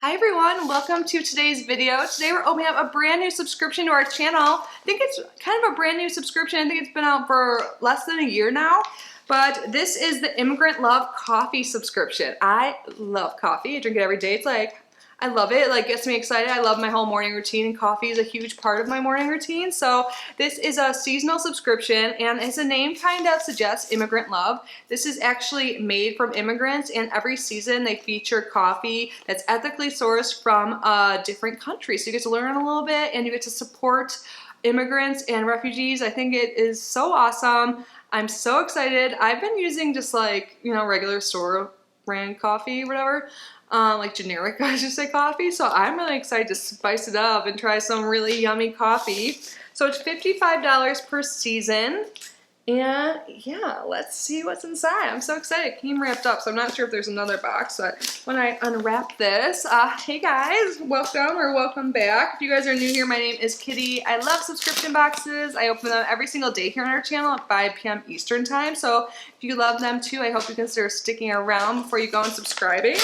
Hi everyone, welcome to today's video. Today we're opening up a brand new subscription to our channel. I think it's kind of a brand new subscription. I think it's been out for less than a year now. But this is the Immigrant Love Coffee subscription. I love coffee. I drink it every day. It's like, I love it. It like gets me excited. I love my whole morning routine, and coffee is a huge part of my morning routine. So this is a seasonal subscription, and as the name kind of suggests, Immigrant Love, this is actually made from immigrants, and every season they feature coffee that's ethically sourced from a different country. So you get to learn a little bit, and you get to support immigrants and refugees. I think it is so awesome. I'm so excited. I've been using just like, regular store brand coffee, whatever. Like generic, I should say, coffee. So I'm really excited to spice it up and try some really yummy coffee. So it's $55 per season. And yeah, let's see what's inside. I'm so excited. It came wrapped up, so I'm not sure if there's another box. But when I unwrap this, hey guys, welcome back. If you guys are new here, my name is Kitty. I love subscription boxes. I open them every single day here on our channel at 5 p.m. Eastern time. So if you love them too, I hope you consider sticking around before you go and subscribing.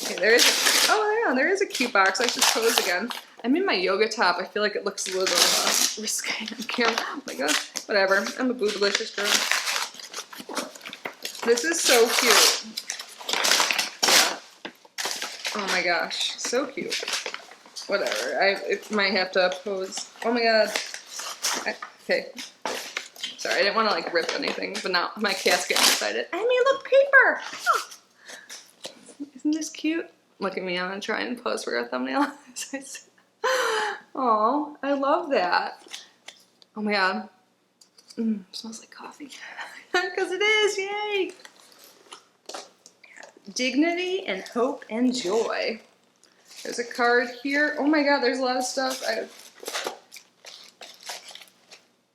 Okay, there is a cute box. I should pose again. I'm in my yoga top. I feel like it looks a little risque on camera. Oh my gosh. Whatever. I'm a bootylicious girl. This is so cute. Yeah. Oh my gosh. So cute. Whatever. I might have to pose. Oh my god. Okay. Sorry, I didn't want to like rip anything, but now my cat's getting excited. I mean, look, paper! Oh. Isn't this cute? Look at me. I'm going to try and pose for a thumbnail. Oh, I love that. Oh my god. Smells like coffee. Because it is, yay! Dignity and hope and joy. There's a card here. Oh my god, there's a lot of stuff.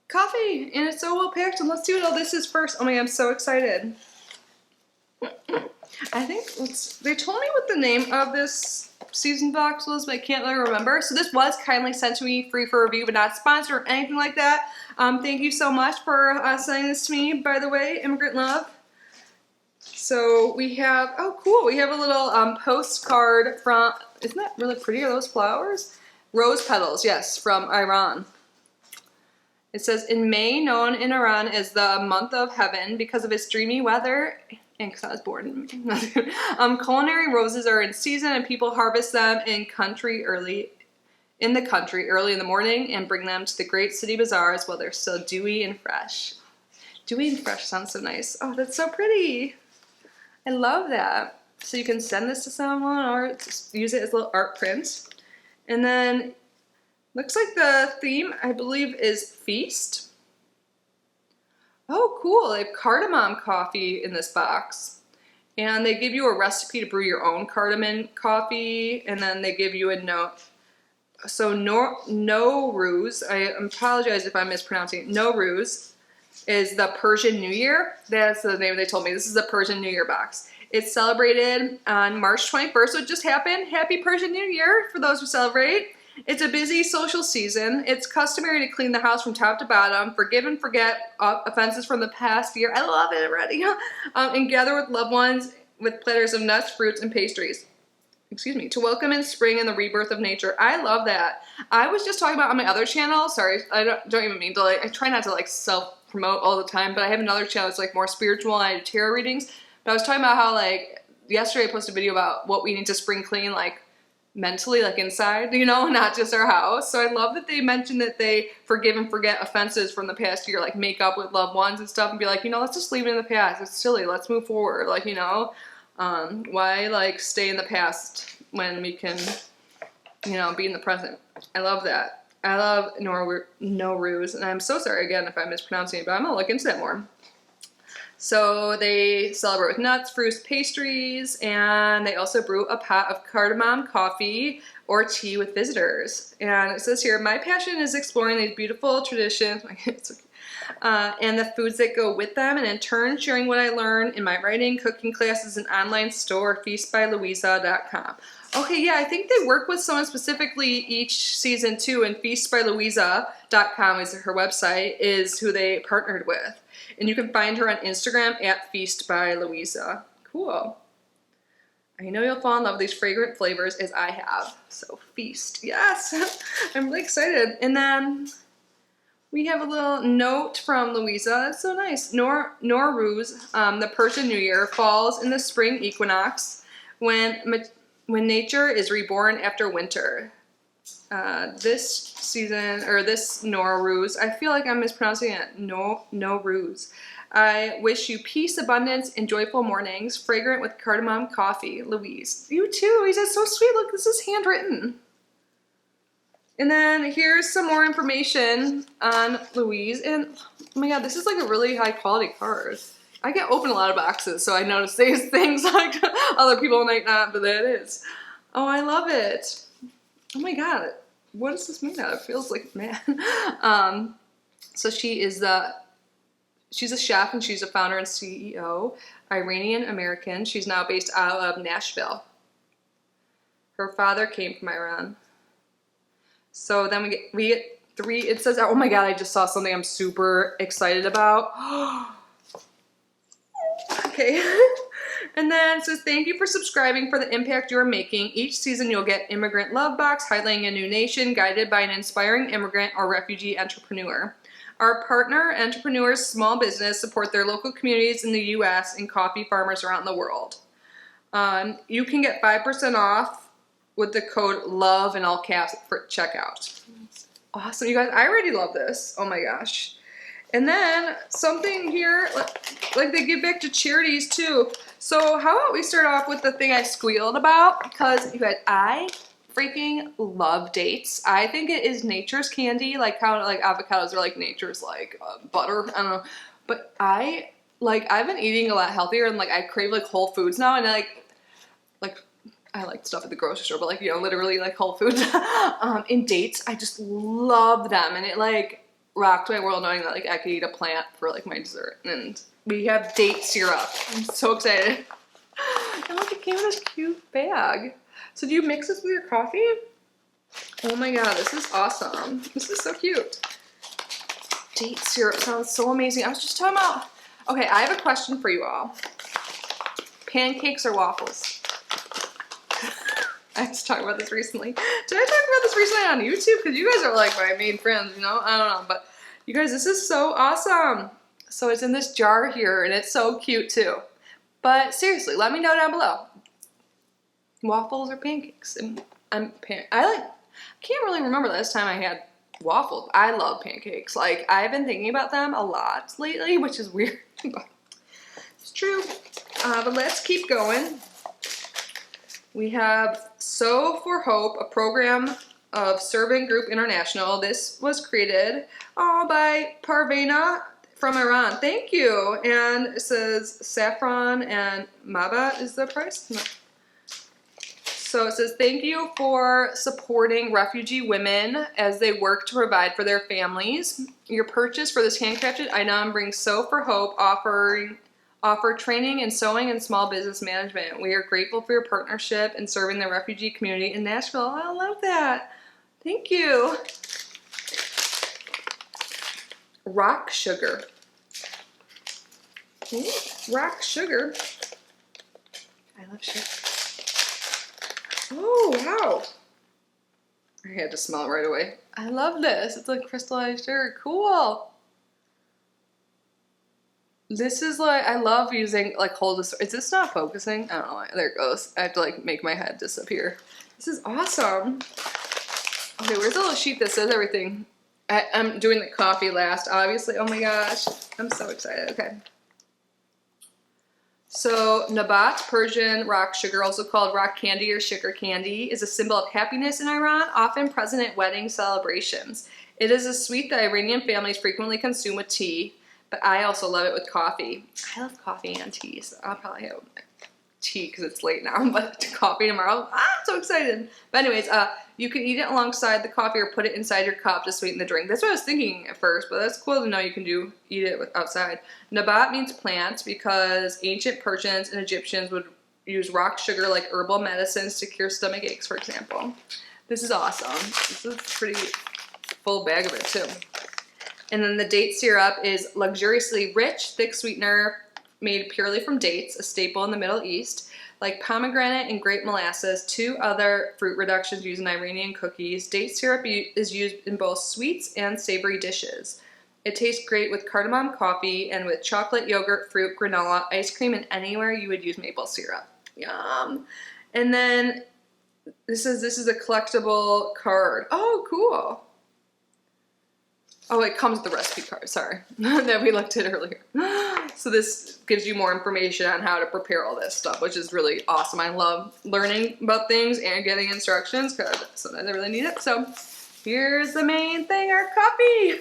Coffee! And it's so well packed, and let's see what all this is first. Oh my god, I'm so excited. I think they told me what the name of this season box was, but I can't really remember. So this was kindly sent to me free for review, but not sponsored or anything like that. Thank you so much for sending this to me, by the way, Immigrant Love. So we have, oh cool, we have a little postcard from, isn't that really pretty? Are those flowers? Rose petals, yes, from Iran. It says, in May, known in Iran as the month of heaven because of its dreamy weather, and because I was born in May. Culinary roses are in season, and people harvest them in the country early in the morning and bring them to the great city bazaars while they're still dewy and fresh. Dewy and fresh sounds so nice. Oh, that's so pretty. I love that. So you can send this to someone or just use it as a little art print. And then looks like the theme, I believe, is feast. Oh, cool. They have cardamom coffee in this box. And they give you a recipe to brew your own cardamom coffee. And then they give you a note. So Nowruz, I apologize if I'm mispronouncing it. Nowruz is the Persian New Year. That's the name they told me. This is the Persian New Year box. It's celebrated on March 21st, so it just happened. Happy Persian New Year for those who celebrate. It's a busy social season. It's customary to clean the house from top to bottom, forgive and forget offenses from the past year. I love it already. And gather with loved ones with platters of nuts, fruits, and pastries. To welcome in spring and the rebirth of nature. I love that. I was just talking about on my other channel, sorry, I don't even mean to I try not to self-promote all the time, but I have another channel that's more spiritual, and I do tarot readings. But I was talking about how yesterday I posted a video about what we need to spring clean mentally, inside, not just our house. So I love that they mentioned that they forgive and forget offenses from the past year, make up with loved ones and stuff, and be let's just leave it in the past. It's silly. Let's move forward. Why stay in the past when we can, be in the present? I love that. I love Nowruz, and I'm so sorry again if I'm mispronouncing it, but I'm gonna look into that more. So they celebrate with nuts, fruits, pastries, and they also brew a pot of cardamom coffee or tea with visitors. And it says here, my passion is exploring these beautiful traditions and the foods that go with them, and in turn sharing what I learn in my writing, cooking classes, and online store, feastbylouisa.com. Okay, yeah, I think they work with someone specifically each season too, and feastbylouisa.com is her website, is who they partnered with. And you can find her on Instagram at feastbylouisa. Cool. I know you'll fall in love with these fragrant flavors as I have. So feast, yes. I'm really excited. And then we have a little note from Louisa. That's so nice. Nowruz, the Persian New Year, falls in the spring equinox when nature is reborn after winter. This season, or this Nowruz, I feel like I'm mispronouncing it. Nowruz. I wish you peace, abundance, and joyful mornings, fragrant with cardamom coffee. Louise. You too, Louise. That's so sweet. Look, this is handwritten. And then here's some more information on Louise. And oh my god, this is like a really high quality card. I get open a lot of boxes, so I notice these things like other people might not, but that is. Oh, I love it. Oh my god, what is this made out of? It feels like man. So she's a chef and she's a founder and CEO, Iranian American. She's now based out of Nashville. Her father came from Iran. So then we get 3. It says, oh my god, I just saw something I'm super excited about. Okay. And then it says, thank you for subscribing for the impact you're making. Each season you'll get Immigrant Love Box, highlighting a new nation, guided by an inspiring immigrant or refugee entrepreneur. Our partner entrepreneurs, small business, support their local communities in the U.S. and coffee farmers around the world. You can get 5% off with the code LOVE in all caps for checkout. Awesome, you guys, I already love this. Oh my gosh. And then something here, like they give back to charities too. So how about we start off with the thing I squealed about, because you guys, I freaking love dates. I think it is nature's candy, like how like avocados are like nature's like butter. I don't know, but I've been eating a lot healthier and like I crave like Whole Foods now, and like I like stuff at the grocery store, but like, you know, literally like Whole Foods. In dates, I just love them, and it like rocked my world knowing that like I could eat a plant for like my dessert. And we have date syrup. I'm so excited. And look, it came in this cute bag. So do you mix this with your coffee? Oh my god, this is awesome. This is so cute. Date syrup sounds so amazing. I was just talking about, okay, I have a question for you all. Pancakes or waffles? I was talking about this recently. Did I talk about this recently on YouTube? Because you guys are like my main friends, you know? I don't know, but you guys, this is so awesome. So it's in this jar here, and it's so cute too. But seriously, let me know down below. Waffles or pancakes? And I can't really remember the last time I had waffles. I love pancakes. Like, I've been thinking about them a lot lately, which is weird, but it's true. But let's keep going. We have Sew for Hope, a program of Servant Group International. This was created by Parvena from Iran. Thank you. And it says saffron and maba is the price. No. So it says, thank you for supporting refugee women as they work to provide for their families. Your purchase for this handcrafted item brings Sew for Hope, offer training in sewing and small business management. We are grateful for your partnership in serving the refugee community in Nashville. I love that. Thank you. Rock sugar. Ooh, rock sugar. I love sugar. Oh, wow. I had to smell it right away. I love this. It's like crystallized sugar. Cool. This is like, I love using like is this not focusing? I don't know. There it goes. I have to like make my head disappear. This is awesome. Okay, where's the little sheet that says everything? I'm doing the coffee last, obviously. Oh my gosh. I'm so excited. Okay. So Nabat, Persian rock sugar, also called rock candy or sugar candy, is a symbol of happiness in Iran, often present at wedding celebrations. It is a sweet that Iranian families frequently consume with tea, but I also love it with coffee. I love coffee and tea, so I'll probably have tea because it's late now, but coffee tomorrow. I'm so excited. But anyways, you can eat it alongside the coffee or put it inside your cup to sweeten the drink. That's what I was thinking at first, but that's cool to know you can eat it outside. Nabat means plant because ancient Persians and Egyptians would use rock sugar like herbal medicines to cure stomach aches, for example. This is awesome. This is a pretty full bag of it too. And then the date syrup is luxuriously rich, thick sweetener made purely from dates, a staple in the Middle East. like pomegranate and grape molasses, 2 other fruit reductions used in Iranian cookies. Date syrup is used in both sweets and savory dishes. It tastes great with cardamom coffee and with chocolate, yogurt, fruit, granola, ice cream, and anywhere you would use maple syrup. Yum. And then this is a collectible card. Oh, cool. Oh, it comes with the recipe card, sorry, that we looked at earlier. So this gives you more information on how to prepare all this stuff, which is really awesome. I love learning about things and getting instructions because sometimes I really need it. So here's the main thing, our coffee.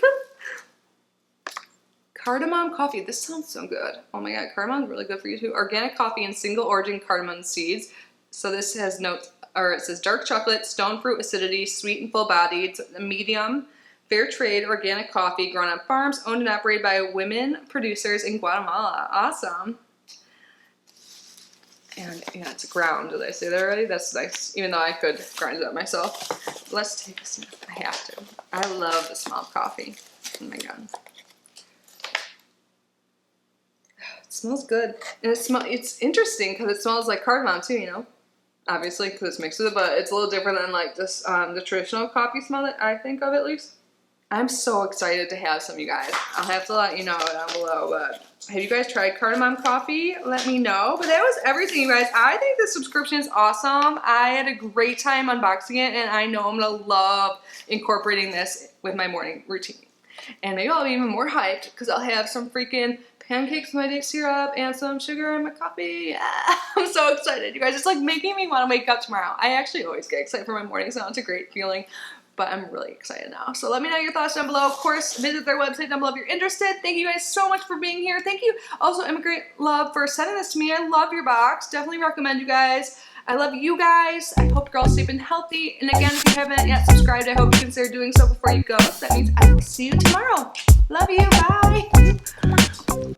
Cardamom coffee, this sounds so good. Oh my God, cardamom's really good for you too. Organic coffee and single origin cardamom seeds. So this has notes, or it says dark chocolate, stone fruit acidity, sweet and full bodied, medium, fair trade, organic coffee grown on farms, owned and operated by women producers in Guatemala. Awesome. And yeah, it's ground. Did I say that already? That's nice, even though I could grind it up myself. Let's take a sip. I have to. I love the smell of coffee. Oh my God. It smells good. And it's interesting because it smells like cardamom too, you know? Obviously, because it's mixed with it, but it's a little different than like this, the traditional coffee smell that I think of at least. I'm so excited to have some, you guys. I'll have to let you know down below, but have you guys tried cardamom coffee? Let me know. But that was everything, you guys. I think this subscription is awesome. I had a great time unboxing it, and I know I'm going to love incorporating this with my morning routine. And maybe I'll be even more hyped because I'll have some freaking pancakes with my date syrup and some sugar in my coffee. Yeah. I'm so excited, you guys. It's like making me want to wake up tomorrow. I actually always get excited for my mornings now. It's a great feeling. But I'm really excited now. So let me know your thoughts down below. Of course, visit their website down below if you're interested. Thank you guys so much for being here. Thank you also, Immigrant Love, for sending this to me. I love your box. Definitely recommend you guys. I love you guys. I hope you're all safe and healthy. And again, if you haven't yet subscribed, I hope you consider doing so before you go. That means I will see you tomorrow. Love you. Bye.